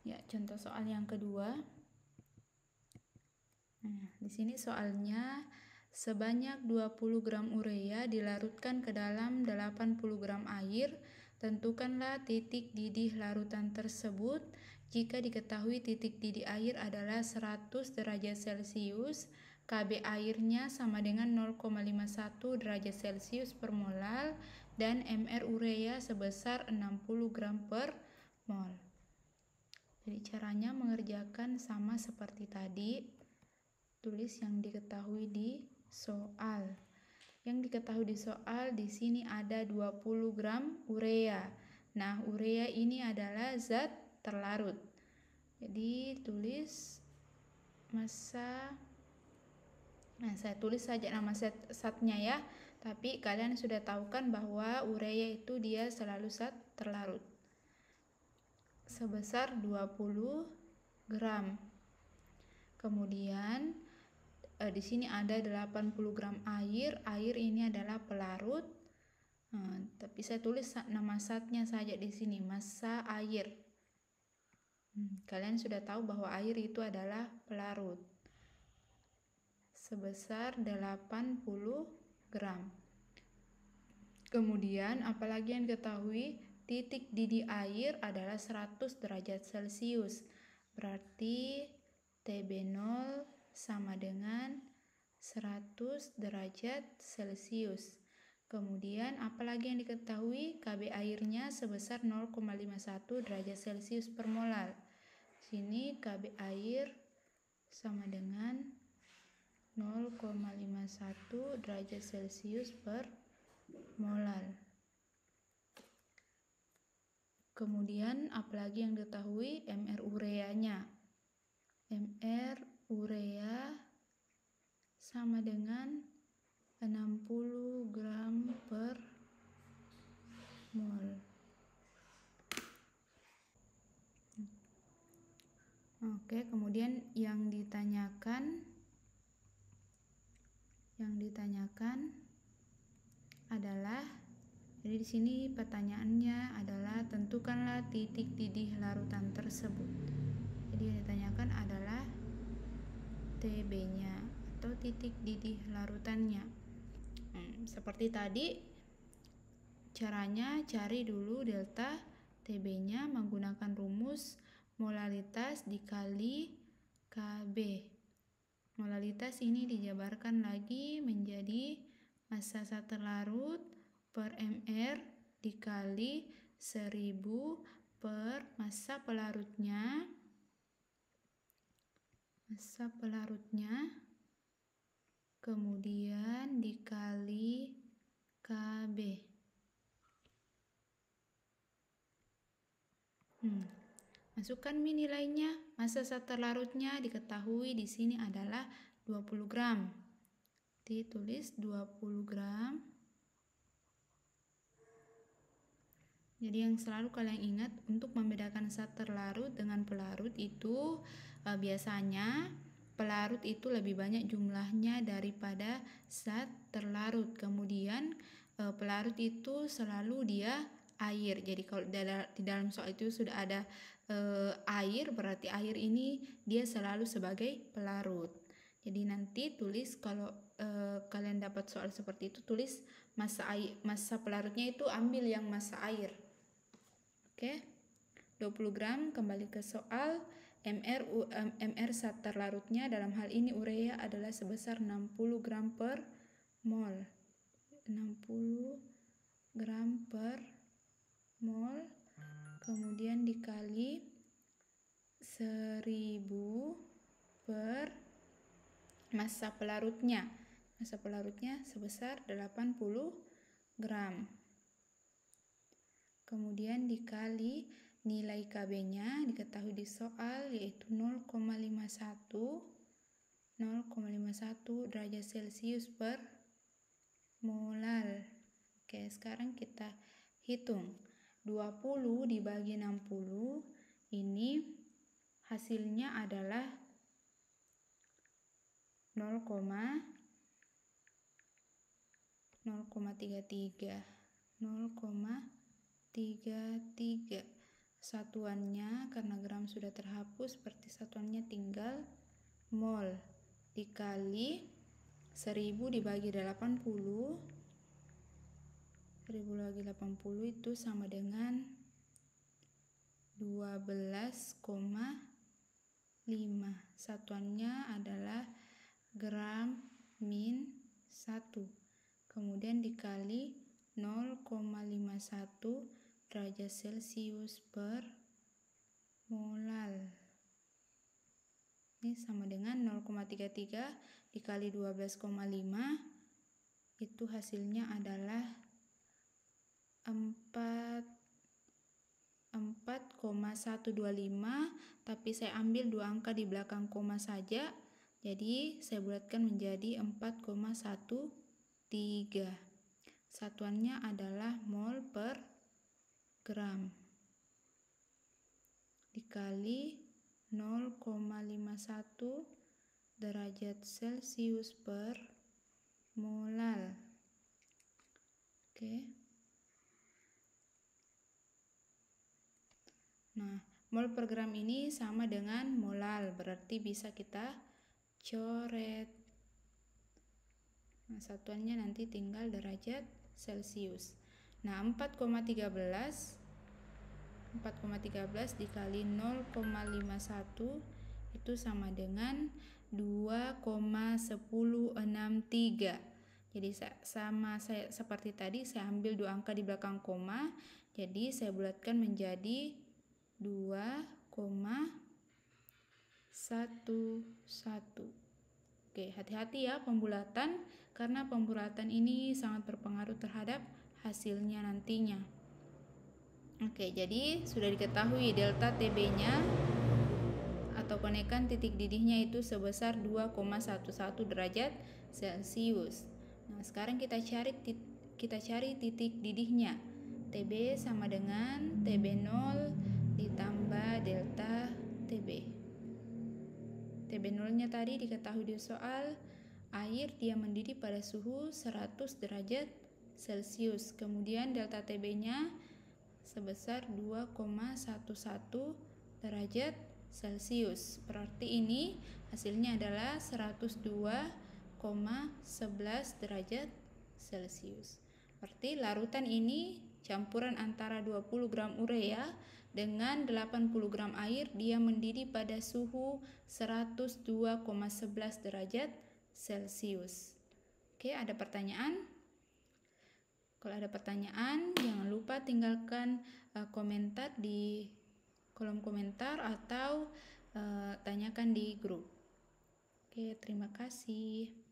Ya, contoh soal yang kedua. Nah, di sini soalnya sebanyak 20 gram urea dilarutkan ke dalam 80 gram air. Tentukanlah titik didih larutan tersebut. Jika diketahui titik didih air adalah 100 derajat Celcius, Kb airnya sama dengan 0,51 derajat Celcius per molal, dan Mr urea sebesar 60 gram per mol. Jadi caranya mengerjakan sama seperti tadi. Tulis yang diketahui di soal. Yang diketahui di soal di sini ada 20 gram urea. Nah, urea ini adalah zat terlarut. Jadi tulis massa. Nah, saya tulis saja nama zatnya ya. Tapi kalian sudah tahu kan bahwa urea itu dia selalu zat terlarut. Sebesar 20 gram. Kemudian di sini ada 80 gram air. Air ini adalah pelarut. Tapi saya tulis nama zatnya saja di sini, massa air. Kalian sudah tahu bahwa air itu adalah pelarut. Sebesar 80 gram. Kemudian apalagi yang diketahui, titik didih air adalah 100 derajat Celcius. Berarti TB0 sama dengan 100 derajat Celcius. Kemudian apalagi yang diketahui, Kb airnya sebesar 0,51 derajat Celcius per molal. Sini Kb air sama dengan 0,51 derajat Celcius per molal. Kemudian apalagi yang diketahui, Mr ureanya. Mr urea sama dengan 60 gram per mol. Oke, kemudian yang ditanyakan adalah, jadi di sini pertanyaannya adalah tentukanlah titik didih larutan tersebut. Jadi yang ditanyakan adalah TB-nya atau titik didih larutannya. Seperti tadi, caranya cari dulu delta TB-nya menggunakan rumus molalitas dikali Kb. Molalitas ini dijabarkan lagi menjadi massa zat terlarut per Mr dikali 1000 per massa pelarutnya kemudian dikali Kb. Masukkan nilainya. Massa zat terlarutnya diketahui di sini adalah 20 gram. Ditulis 20 gram. Jadi yang selalu kalian ingat untuk membedakan zat terlarut dengan pelarut itu biasanya pelarut itu lebih banyak jumlahnya daripada zat terlarut. Kemudian pelarut itu selalu dia air. Jadi kalau di dalam soal itu sudah ada air, berarti air ini dia selalu sebagai pelarut. Jadi nanti tulis kalau kalian dapat soal seperti itu, tulis massa pelarutnya itu ambil yang massa air. Oke. 20 gram, kembali ke soal. Mr zat terlarutnya dalam hal ini urea adalah sebesar 60 gram per mol. 60 gram per mol, kemudian dikali 1000 per massa pelarutnya. Massa pelarutnya sebesar 80 gram. Kemudian dikali nilai Kb-nya diketahui di soal yaitu 0,51 derajat Celcius per molal. Oke, sekarang kita hitung. 20 dibagi 60 ini hasilnya adalah 0,33. satuannya, karena gram sudah terhapus, berarti satuannya tinggal mol dikali 1000 dibagi 80. 1000 bagi 80 itu sama dengan 12,5. Satuannya adalah gram min 1. Kemudian dikali 0,51 derajat Celcius per molal. Ini sama dengan 0,33 dikali 12,5, itu hasilnya adalah 4,125, tapi saya ambil dua angka di belakang koma saja, jadi saya bulatkan menjadi 4,13. Satuannya adalah mol per gram dikali 0,51 derajat Celcius per molal. Oke. Nah, mol per gram ini sama dengan molal, berarti bisa kita coret. Nah, satuannya nanti tinggal derajat Celcius. Nah, 4,13 dikali 0,51 itu sama dengan 2,1063. Jadi sama saya seperti tadi, saya ambil dua angka di belakang koma, jadi saya bulatkan menjadi 2,11. Oke, hati-hati ya pembulatan, karena pembulatan ini sangat berpengaruh terhadap hasilnya nantinya. Oke, jadi sudah diketahui delta TB-nya atau konekan titik didihnya itu sebesar 2,11 derajat Celcius. Nah, sekarang kita cari titik didihnya. TB sama dengan TB0 ditambah delta TB. TB0-nya tadi diketahui di soal, air dia mendidih pada suhu 100 derajat Celcius. Kemudian delta TB-nya sebesar 2,11 derajat Celcius. Berarti ini hasilnya adalah 102,11 derajat Celcius. Berarti larutan ini campuran antara 20 gram urea dengan 80 gram air, dia mendidih pada suhu 102,11 derajat Celcius. Oke, ada pertanyaan? Kalau ada pertanyaan, jangan lupa tinggalkan komentar di kolom komentar atau tanyakan di grup. Oke, terima kasih.